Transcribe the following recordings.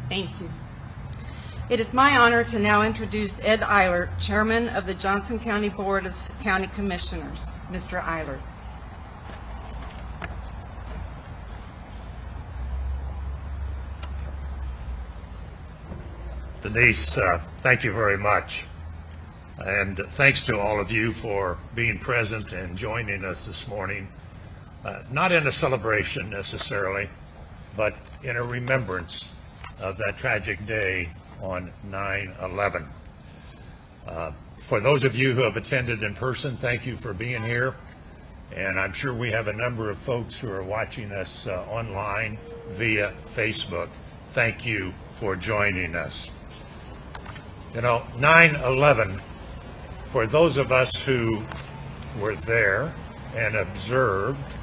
Thank you. It is my honor to now introduce Ed Eyler, Chairman of the Johnson County Board of County Commissioners. Mr. Eyler. Denise, thank you very much. And thanks to all of you for being present and joining us this morning, not in a celebration necessarily, but in a remembrance of that tragic day on 9/11. For those of you who have attended in person, thank you for being here. And I'm sure we have a number of folks who are watching us online via Facebook. Thank you for joining us. You know, 9/11, for those of us who were there and observed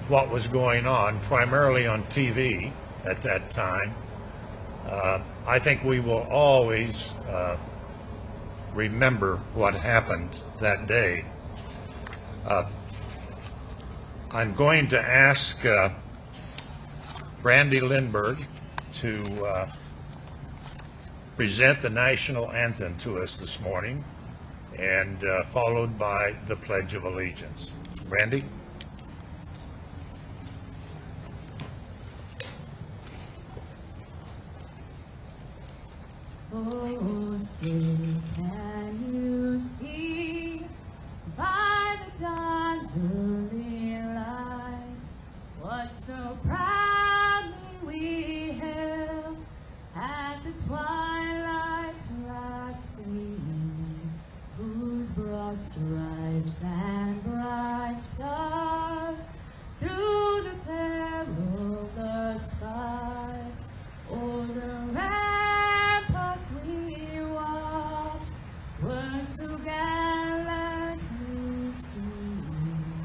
what was going on, primarily on TV at that time, I think we will always remember what happened that day. I'm going to ask Brandy Lindbergh to present the national anthem to us this morning, and followed by the Pledge of Allegiance. Brandy? Oh, say can you see by the dawn's early light what so proudly we hailed at the twilight's last gleaming, whose broad stripes and bright stars through the perilous fight o'er the ramparts we watched were so gallantly seen,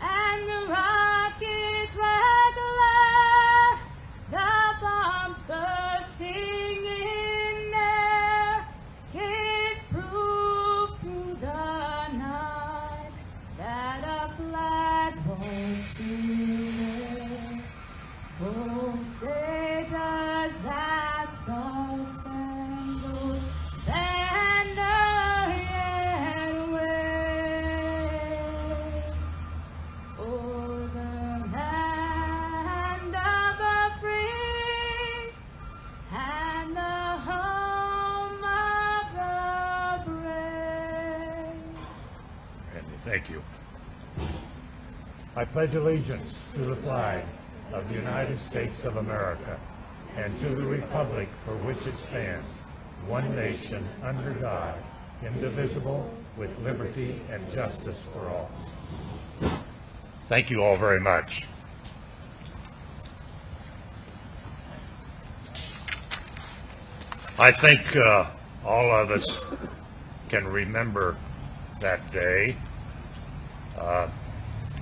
and the rocket's red glare, the bombs bursting in air, gave proof through the night that a flag was still there. Oh, say does that star-spangled banner yet wave o'er the land of the free and the home of the brave? Brandy, thank you. I pledge allegiance to the flag of the United States of America and to the republic for which it stands, one nation, under God, indivisible, with liberty and justice for all. Thank you all very much. I think all of us can remember that day.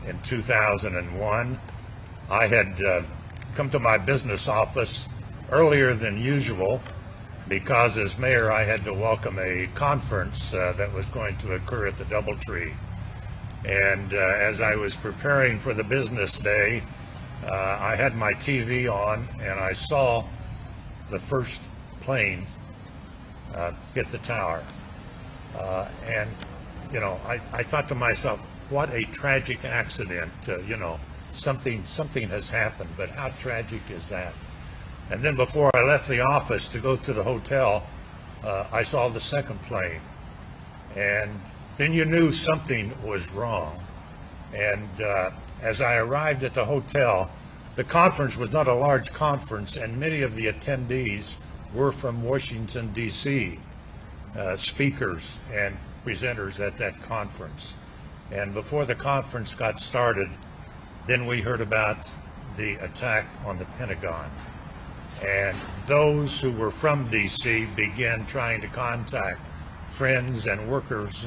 In 2001, I had come to my business office earlier than usual because as mayor I had to welcome a conference that was going to occur at the Doubletree. And as I was preparing for the business day, I had my TV on and I saw the first plane hit the tower. And, you know, I thought to myself, what a tragic accident, you know, something has happened, but how tragic is that? And then before I left the office to go to the hotel, I saw the second plane. And then you knew something was wrong. And as I arrived at the hotel, the conference was not a large conference, and many of the attendees were from Washington, D.C., speakers and presenters at that conference. And before the conference got started, then we heard about the attack on the Pentagon. And those who were from D.C. began trying to contact friends and workers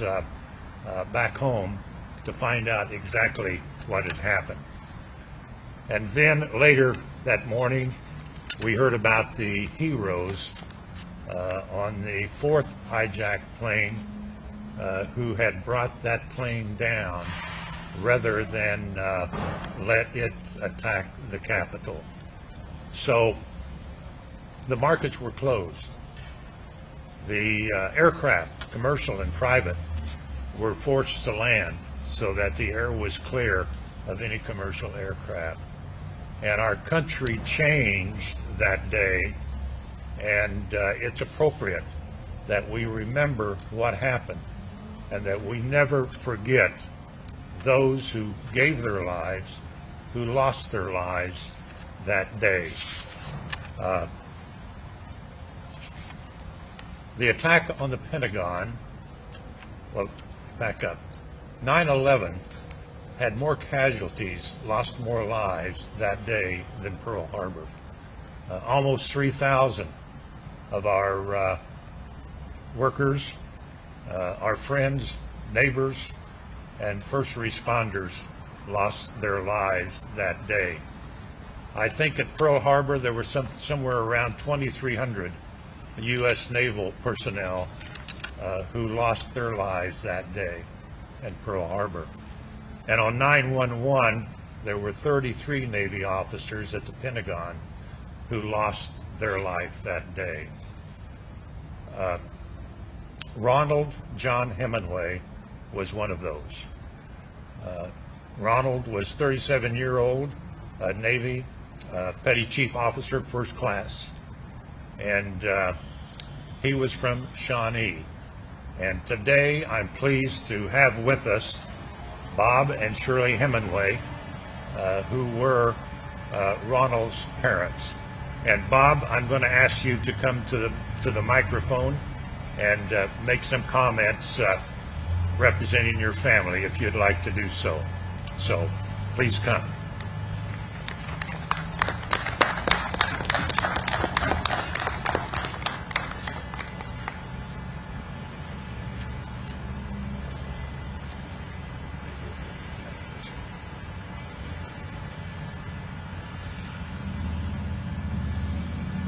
back home to find out exactly what had happened. And then later that morning, we heard about the heroes on the fourth hijacked plane who had brought that plane down rather than let it attack the Capitol. So the markets were closed. The aircraft, commercial and private, were forced to land so that the air was clear of any commercial aircraft. And our country changed that day, and it's appropriate that we remember what happened and that we never forget those who gave their lives, who lost their lives that day. The attack on the Pentagon, well, back up. 9/11 had more casualties, lost more lives that day than Pearl Harbor. Almost 3,000 of our workers, our friends, neighbors, and first responders lost their lives that day. I think at Pearl Harbor there were somewhere around 2,300 U.S. naval personnel who lost their lives that day at Pearl Harbor. And on 9/11, there were 33 Navy officers at the Pentagon who lost their life that day. Ronald John Hemenway was one of those. Ronald was 37-year-old Navy Petty Chief Officer, first class, and he was from Shawnee. And today I'm pleased to have with us Bob and Shirley Hemingway, who were Ronald's parents. And Bob, I'm going to ask you to come to the microphone and make some comments representing your family, if you'd like to do so. So, please come.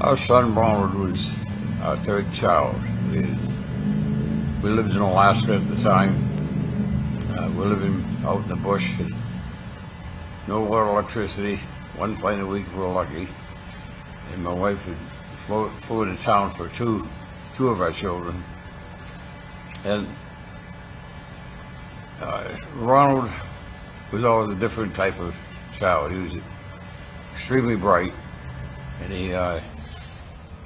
Our son Ronald was our third child. We lived in Alaska at the time. We were living out in the bush. No water, electricity. One plane a week if we were lucky. And my wife would flew to town for two of our children. And Ronald was always a different type of child. He was extremely bright, and he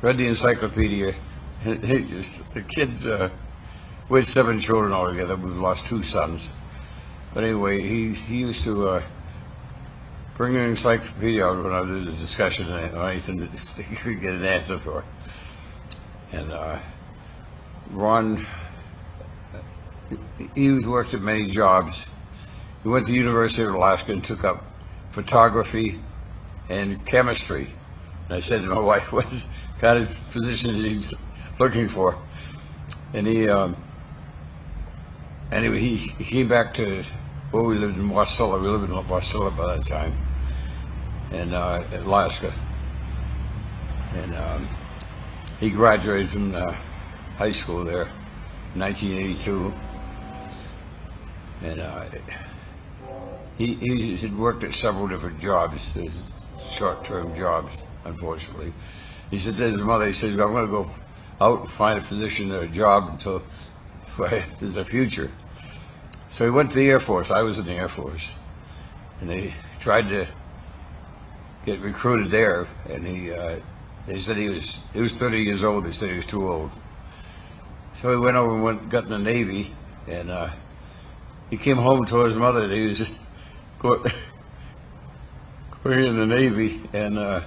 read the encyclopedia. And he just, the kids, we had 7 children altogether. We've lost 2 sons. But anyway, he used to bring an encyclopedia out when I did a discussion or anything that he could get an answer for. And Ron, he worked at many jobs. He went to the University of Alaska and took up photography and chemistry. And I said to my wife, what kind of position he's looking for? And anyway, he came back to where we lived in Wasilla. We lived in Wasilla by that time, in Alaska. And he graduated from high school there in 1982. And he had worked at several different jobs, short-term jobs, unfortunately. He said to his mother, he said, I'm going to go out and find a position or a job until there's a future. So he went to the Air Force. I was in the Air Force. And they tried to get recruited there, and they said he was 30 years old. They said he was too old. So he went over and got in the Navy, and he came home and told his mother that he was going in the Navy, and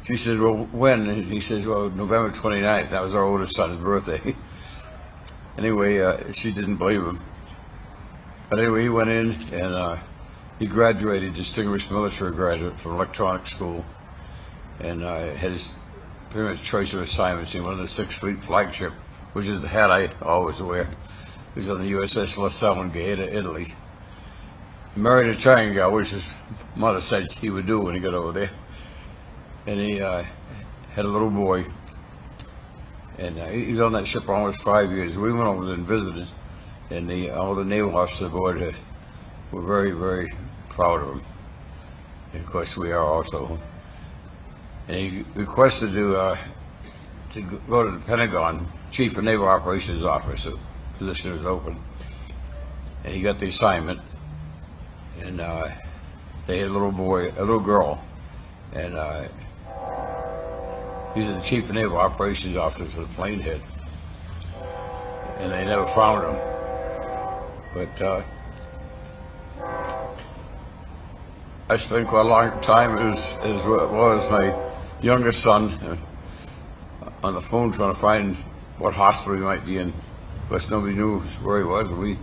she said, well, when? And he says, well, November 29th. That was our oldest son's birthday. Anyway, she didn't believe him. But anyway, he went in, and he graduated, distinguished military graduate from electronics school, and had his pretty much choice of assignments in one of the 6th Fleet flagship, which is the hat I always wear. He was on the USS La Salmonga to Italy. He married an Italian gal, which his mother said he would do when he got over there. And he had a little boy, and he was on that ship for almost 5 years. We went over and visited, and all the naval officers aboard were very, very proud of him. And of course we are also. And he requested to to go to the Pentagon, Chief of Naval Operations Office. The position was open, and he got the assignment. And they had a little girl, and he's the Chief of Naval Operations Officer for the plane hit, and they never found him. But I spent quite a long time as well as my youngest son on the phone trying to find what hospital he might be in, because nobody knew where he was. We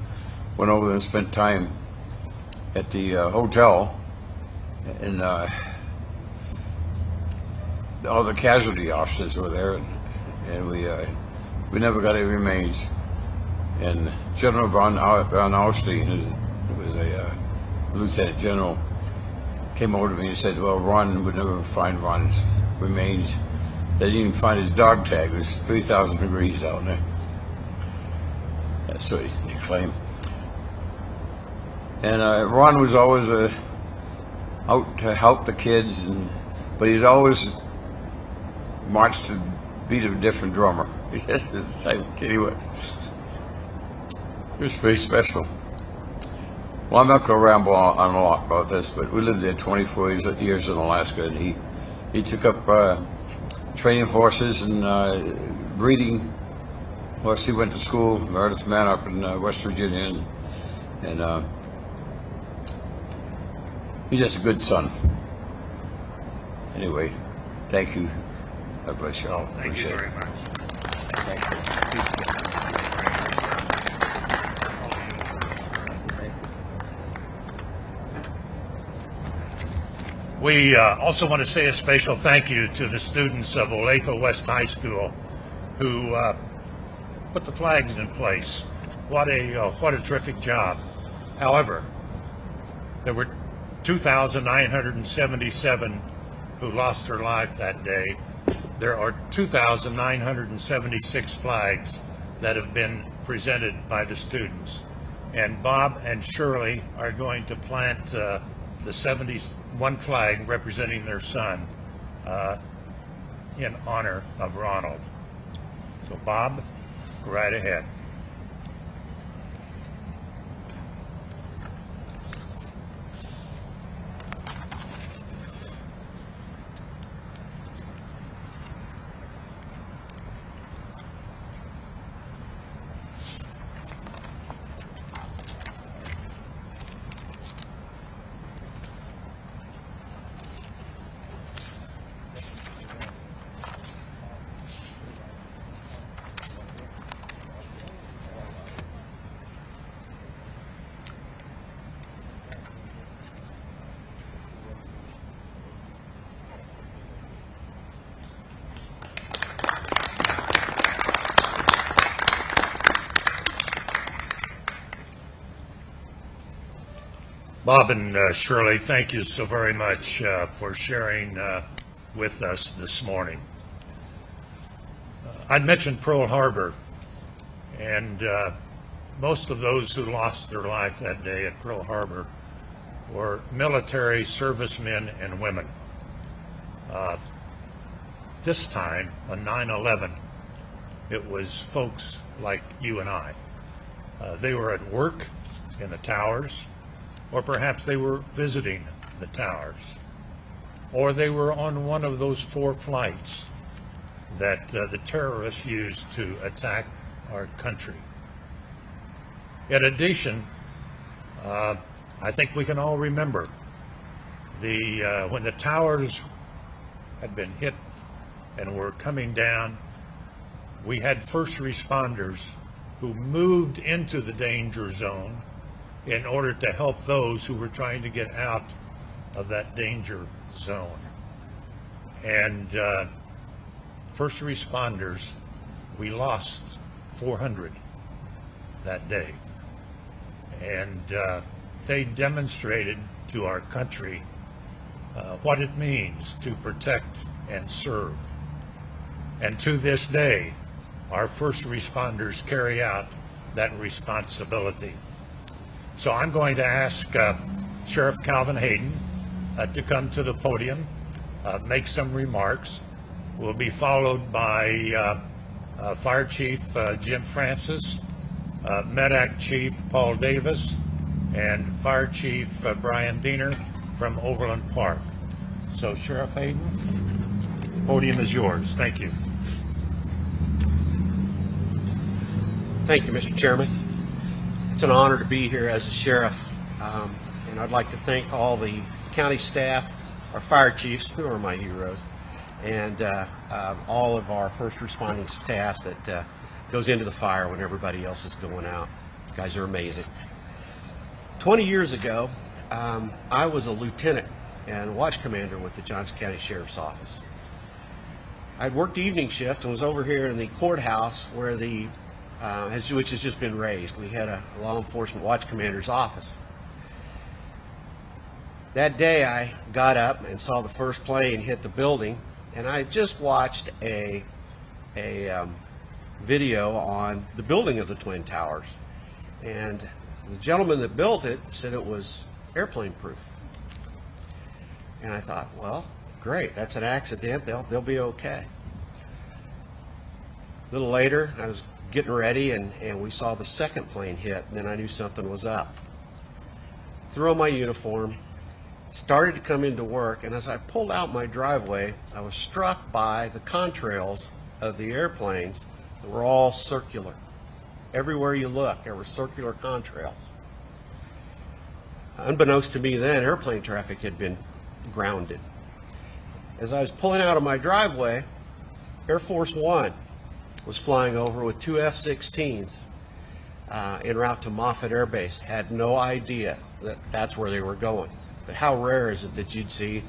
went over there and spent time at the hotel, and all the casualty officers were there, and we never got any remains. And General von Alstein, who was a lieutenant general, came over to me and said, well, Ron would never find Ron's remains. They didn't even find his dog tag. It was 3,000 degrees down there. That's what he claimed. And Ron was always out to help the kids, but he'd always marched to beat a different drummer. That's the same kid he was. It was pretty special. Well, I'm not going to ramble on a lot about this, but we lived there 24 years in Alaska, and he took up training horses and breeding. Of course, he went to school, Meredith Man up in West Virginia, and he's just a good son. Anyway, thank you. God bless you all. Thank you very much. Thank you. We also want to say a special thank you to the students of Olathe West High School who put the flags in place. What a terrific job. However, there were 2,977 who lost their life that day. There are 2,976 flags that have been presented by the students. And Bob and Shirley are going to plant the 71 flag representing their son in honor of Ronald. So Bob, go right ahead. Bob and Shirley, thank you so very much for sharing with us this morning. I'd mentioned Pearl Harbor, and most of those who lost their life that day at Pearl Harbor were military servicemen and women. This time, on 9/11, it was folks like you and I. They were at work in the towers, or perhaps they were visiting the towers, or they were on one of those 4 flights that the terrorists used to attack our country. In addition, I think we can all remember when the towers had been hit and were coming down, we had first responders who moved into the danger zone in order to help those who were trying to get out of that danger zone. And first responders, we lost 400 that day. And they demonstrated to our country what it means to protect and serve. And to this day, our first responders carry out that responsibility. So I'm going to ask Sheriff Calvin Hayden to come to the podium, make some remarks, will be followed by Fire Chief Jim Francis, Medac Chief Paul Davis, and Fire Chief Brian Diener from Overland Park. So Sheriff Hayden, podium is yours. Thank you. Thank you, Mr. Chairman. It's an honor to be here as a sheriff, and I'd like to thank all the county staff, our fire chiefs, who are my heroes, and all of our first responding staff that goes into the fire when everybody else is going out. You guys are amazing. 20 years ago, I was a lieutenant and watch commander with the Johnson County Sheriff's Office. I'd worked evening shift and was over here in the courthouse where which has just been raised. We had a law enforcement watch commander's office. That day I got up and saw the first plane hit the building, and I just watched a video on the building of the Twin Towers, and the gentleman that built it said it was airplane proof. And I thought, well, great, that's an accident, they'll be okay. A little later, I was getting ready, and we saw the second plane hit, and then I knew something was up. Threw on my uniform, started to come into work, and as I pulled out my driveway, I was struck by the contrails of the airplanes that were all circular. Everywhere you look, there were circular contrails. Unbeknownst to me then, airplane traffic had been grounded. As I was pulling out of my driveway, Air Force One was flying over with two F-16s en route to Moffett Air Base. Had no idea that that's where they were going. But how rare is it that you'd see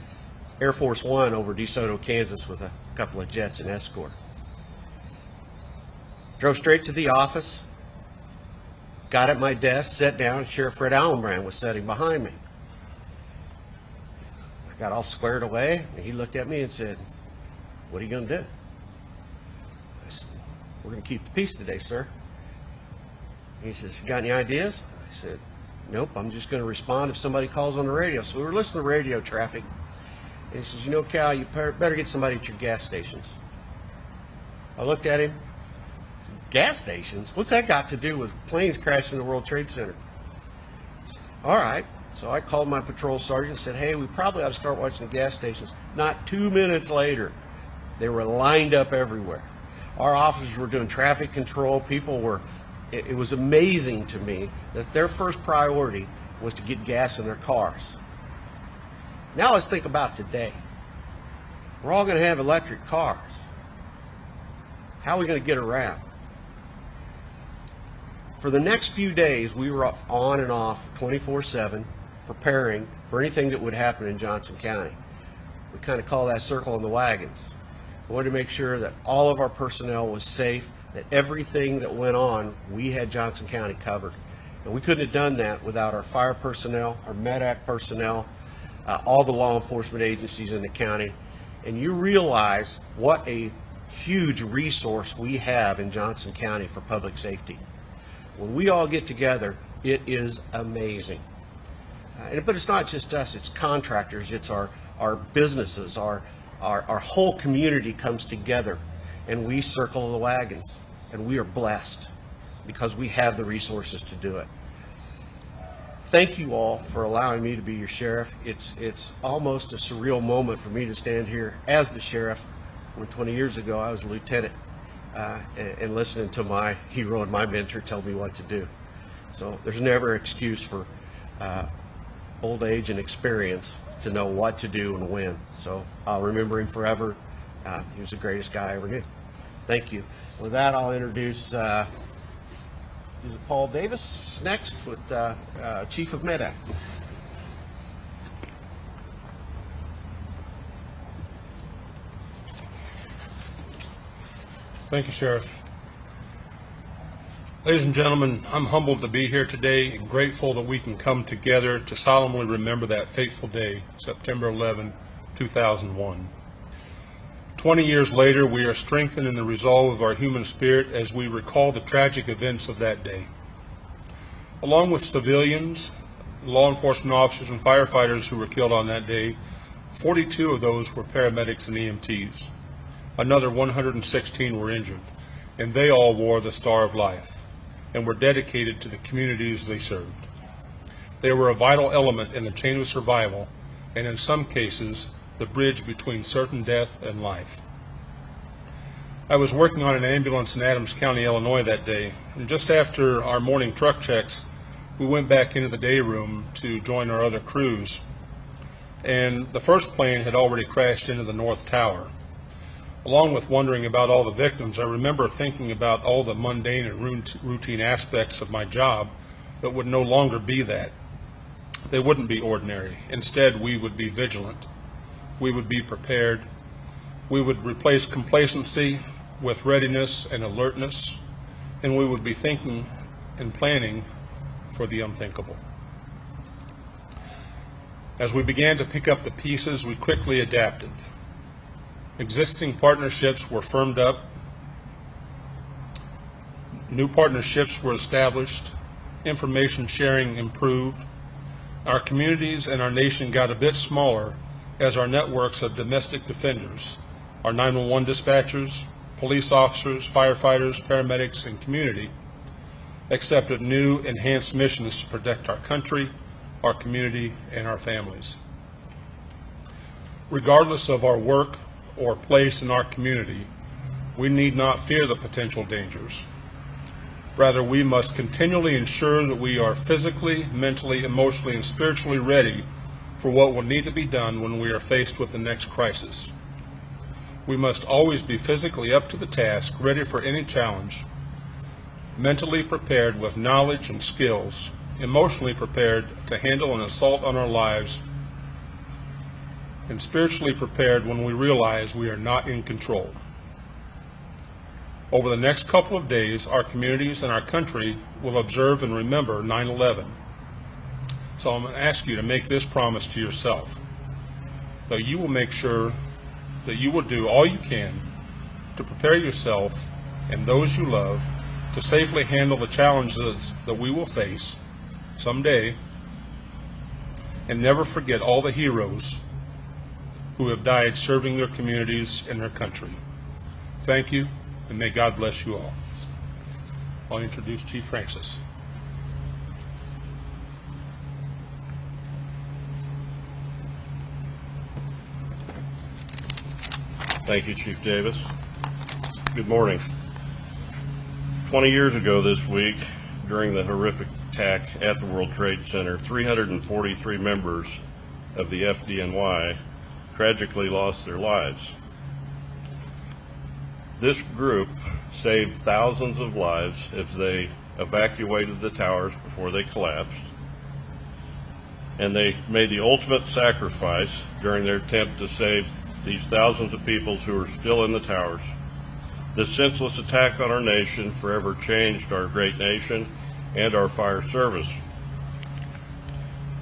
Air Force One over DeSoto, Kansas with a couple of jets and escort? Drove straight to the office, got at my desk, sat down, and Sheriff Fred Allenbrand was sitting behind me. I got all squared away, and he looked at me and said, "What are you going to do?" I said, "We're going to keep the peace today, sir." He says, "You got any ideas?" I said, "Nope, I'm just going to respond if somebody calls on the radio." So we were listening to radio traffic, and he says, "You know, Cal, you better get somebody at your gas stations." I looked at him. Gas stations? What's that got to do with planes crashing in the World Trade Center? All right. So I called my patrol sergeant and said, "Hey, we probably ought to start watching the gas stations." Not 2 minutes later, they were lined up everywhere. Our officers were doing traffic control. People were, it was amazing to me that their first priority was to get gas in their cars. Now let's think about today. We're all going to have electric cars. How are we going to get around? For the next few days, we were on and off 24/7, preparing for anything that would happen in Johnson County. We kind of call that circle in the wagons. We wanted to make sure that all of our personnel was safe, that everything that went on, we had Johnson County covered. And we couldn't have done that without our fire personnel, our MEDAC personnel, all the law enforcement agencies in the county. And you realize what a huge resource we have in Johnson County for public safety. When we all get together, it is amazing. But it's not just us, it's contractors, it's our businesses, our whole community comes together, and we circle the wagons, and we are blessed because we have the resources to do it. Thank you all for allowing me to be your sheriff. It's almost a surreal moment for me to stand here as the sheriff when 20 years ago I was a lieutenant. And listening to my hero and my mentor tell me what to do. So there's never an excuse for old age and experience to know what to do and when. So I'll remember him forever. He was the greatest guy I ever knew. Thank you. With that, I'll introduce Paul Davis next with Chief of MEDAC. Thank you, Sheriff. Ladies and gentlemen, I'm humbled to be here today and grateful that we can come together to solemnly remember that fateful day, September 11, 2001. 20 years later, we are strengthened in the resolve of our human spirit as we recall the tragic events of that day. Along with civilians, law enforcement officers, and firefighters who were killed on that day, 42 of those were paramedics and EMTs. Another 116 were injured, and they all wore the Star of Life and were dedicated to the communities they served. They were a vital element in the chain of survival, and in some cases, the bridge between certain death and life. I was working on an ambulance in Adams County, Illinois that day, and just after our morning truck checks, we went back into the day room to join our other crews, and the first plane had already crashed into the North Tower. Along with wondering about all the victims, I remember thinking about all the mundane and routine aspects of my job that would no longer be that. They wouldn't be ordinary. Instead, we would be vigilant. We would be prepared. We would replace complacency with readiness and alertness, and we would be thinking and planning for the unthinkable. As we began to pick up the pieces, we quickly adapted. Existing partnerships were firmed up. New partnerships were established. Information sharing improved. Our communities and our nation got a bit smaller as our networks of domestic defenders, our 911 dispatchers, police officers, firefighters, paramedics, and community accepted new enhanced missions to protect our country, our community, and our families. Regardless of our work or place in our community, we need not fear the potential dangers. Rather, we must continually ensure that we are physically, mentally, emotionally, and spiritually ready for what will need to be done when we are faced with the next crisis. We must always be physically up to the task, ready for any challenge, mentally prepared with knowledge and skills, emotionally prepared to handle an assault on our lives, and spiritually prepared when we realize we are not in control. Over the next couple of days, our communities and our country will observe and remember 9/11. So I'm going to ask you to make this promise to yourself, that you will make sure that you will do all you can to prepare yourself and those you love to safely handle the challenges that we will face someday, and never forget all the heroes who have died serving their communities and their country. Thank you, and may God bless you all. I'll introduce Chief Francis. Thank you, Chief Davis. Good morning. 20 years ago this week, during the horrific attack at the World Trade Center, 343 members of the FDNY tragically lost their lives. This group saved thousands of lives as they evacuated the towers before they collapsed, and they made the ultimate sacrifice during their attempt to save these thousands of people who are still in the towers. This senseless attack on our nation forever changed our great nation and our fire service.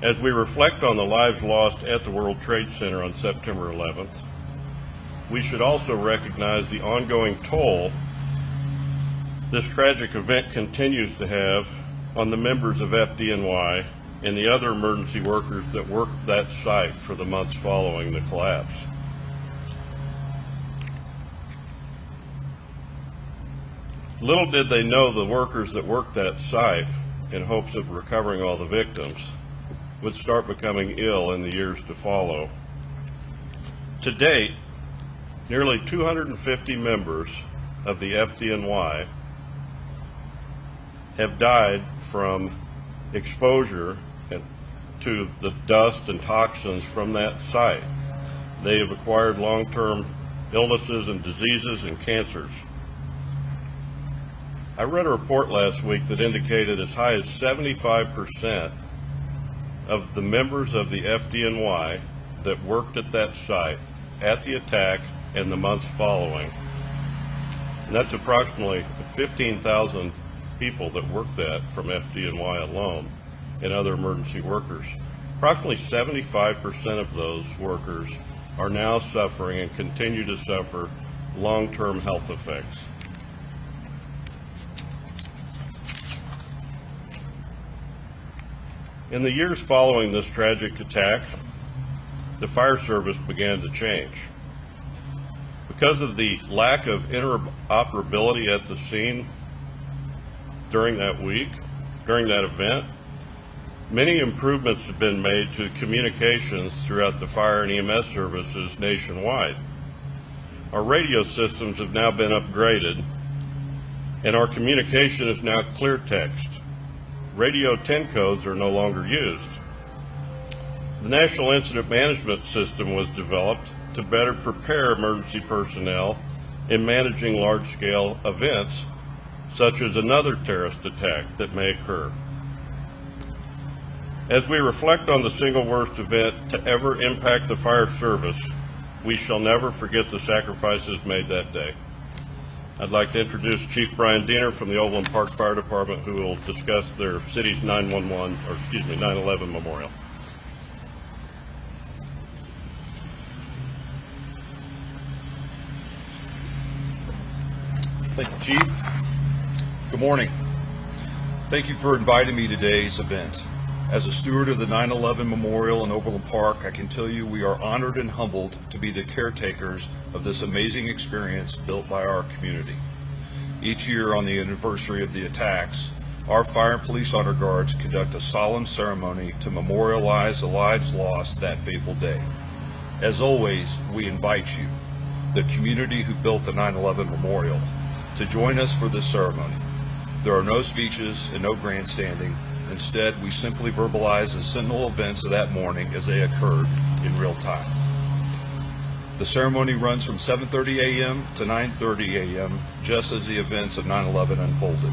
As we reflect on the lives lost at the World Trade Center on September 11th, we should also recognize the ongoing toll this tragic event continues to have on the members of FDNY and the other emergency workers that worked that site for the months following the collapse. Little did they know the workers that worked that site, in hopes of recovering all the victims, would start becoming ill in the years to follow. To date, nearly 250 members of the FDNY have died from exposure to the dust and toxins from that site. They have acquired long-term illnesses and diseases and cancers. I read a report last week that indicated as high as 75% of the members of the FDNY that worked at that site at the attack and the months following, and that's approximately 15,000 people that worked that from FDNY alone and other emergency workers. Approximately 75% of those workers are now suffering and continue to suffer long-term health effects. In the years following this tragic attack, the fire service began to change. Because of the lack of interoperability at the scene during that event, many improvements have been made to communications throughout the fire and EMS services nationwide. Our radio systems have now been upgraded, and our communication is now clear text. Radio 10 codes are no longer used. The National Incident Management System was developed to better prepare emergency personnel in managing large-scale events, such as another terrorist attack that may occur. As we reflect on the single worst event to ever impact the fire service, we shall never forget the sacrifices made that day. I'd like to introduce Chief Brian Diener from the Overland Park Fire Department, who will discuss their city's 9/11 memorial. Thank you, Chief. Good morning. Thank you for inviting me to today's event. As a steward of the 9/11 Memorial in Overland Park, I can tell you we are honored and humbled to be the caretakers of this amazing experience built by our community. Each year on the anniversary of the attacks, our fire and police honor guards conduct a solemn ceremony to memorialize the lives lost that fateful day. As always, we invite you, the community who built the 9/11 Memorial, to join us for this ceremony. There are no speeches and no grandstanding. Instead, we simply verbalize the sentinel events of that morning as they occurred in real time. The ceremony runs from 7:30 a.m. to 9:30 a.m., just as the events of 9/11 unfolded.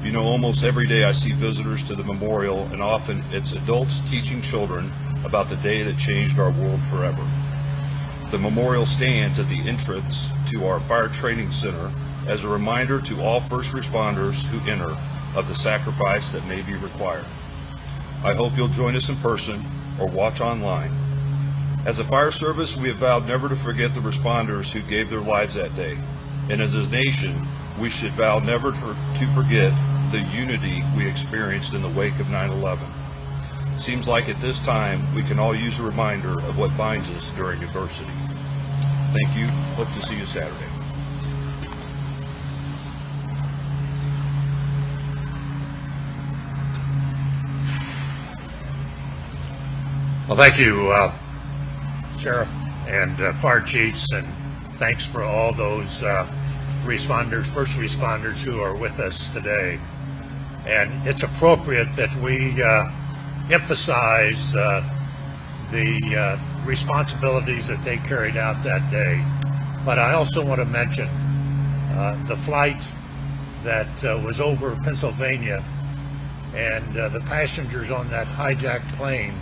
You know, almost every day I see visitors to the memorial, and often it's adults teaching children about the day that changed our world forever. The memorial stands at the entrance to our fire training center as a reminder to all first responders who enter of the sacrifice that may be required. I hope you'll join us in person or watch online. As a fire service, we have vowed never to forget the responders who gave their lives that day. And as a nation, we should vow never to forget the unity we experienced in the wake of 9/11. Seems like at this time, we can all use a reminder of what binds us during adversity. Thank you. Hope to see you Saturday. Well, thank you, Sheriff and fire chiefs, and thanks for all those first responders who are with us today. And it's appropriate that we emphasize the responsibilities that they carried out that day. But I also want to mention the flight that was over Pennsylvania, and the passengers on that hijacked plane,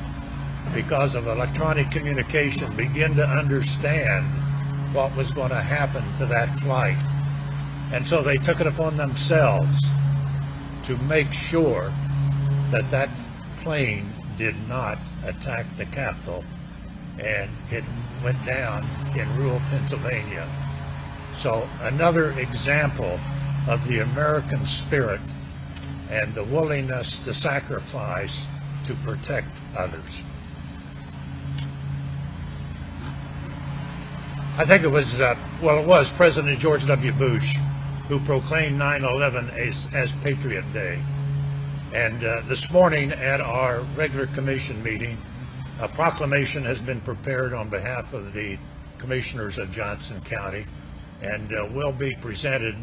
because of electronic communication, begin to understand what was going to happen to that flight. And so they took it upon themselves to make sure that that plane did not attack the Capitol, and it went down in rural Pennsylvania. So another example of the American spirit and the willingness to sacrifice to protect others. I think it was President George W. Bush who proclaimed 9/11 as Patriot Day. And this morning at our regular commission meeting, a proclamation has been prepared on behalf of the commissioners of Johnson County, and will be presented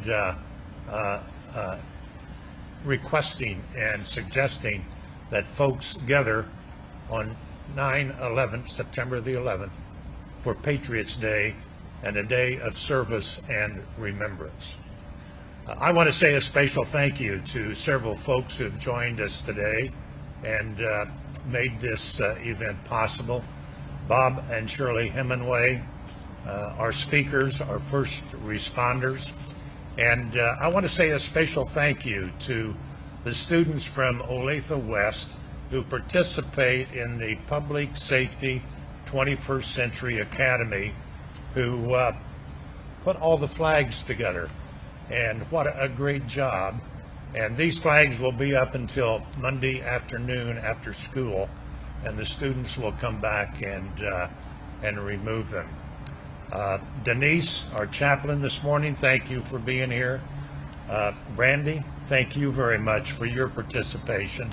requesting and suggesting that folks gather on 9/11, September the 11th, for Patriots Day and a day of service and remembrance. I want to say a special thank you to several folks who have joined us today and made this event possible. Bob and Shirley Hemingway, our speakers, our first responders. And I want to say a special thank you to the students from Olathe West who participate in the Public Safety 21st Century Academy, who put all the flags together. And what a great job. And these flags will be up until Monday afternoon after school, and the students will come back and remove them. Denise, our chaplain this morning, thank you for being here. Brandy, thank you very much for your participation.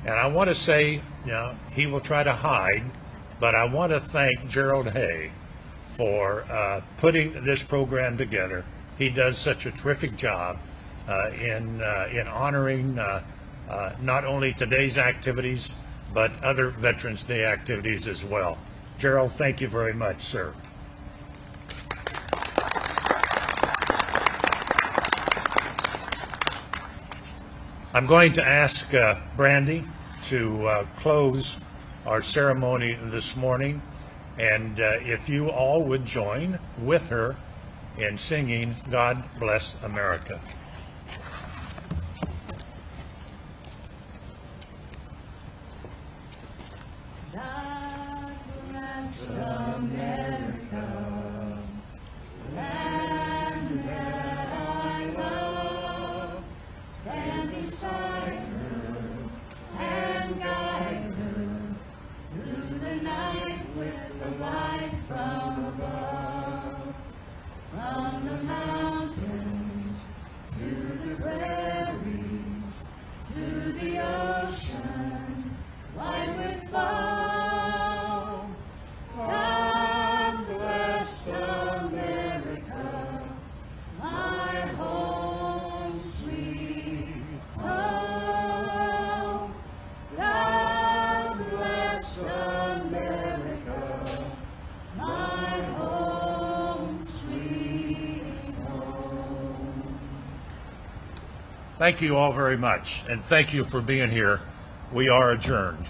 And I want to say, he will try to hide, but I want to thank Gerald Hay for putting this program together. He does such a terrific job in honoring not only today's activities, but other Veterans Day activities as well. Gerald, thank you very much, sir. I'm going to ask Brandy to close our ceremony this morning, and if you all would join with her in singing God Bless America. God bless America, land that I love. Stand beside her and guide her through the night with the light from above. From the mountains to the prairies to the ocean, white with foam. God bless America, my home sweet home. God bless America, my home sweet home. Thank you all very much, and thank you for being here. We are adjourned.